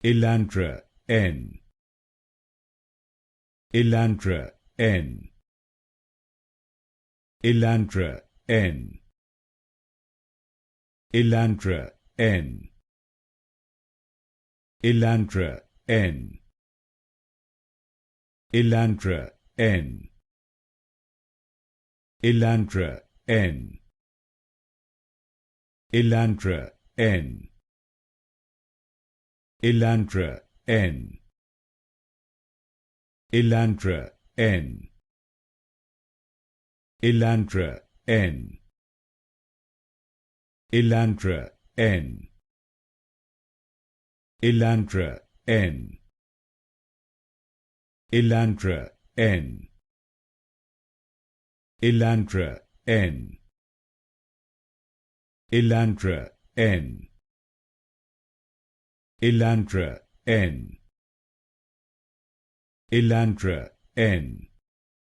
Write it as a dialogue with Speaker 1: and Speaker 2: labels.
Speaker 1: Elantra N. Elantra N. Elantra N. Elantra N. Elantra N. Elantra N. Elantra N. Elantra N. Elantra N. Elantra N. Elantra N. Elantra N. Elantra N. Elantra N. Elantra N. Elantra N. Elantra N. Elantra N.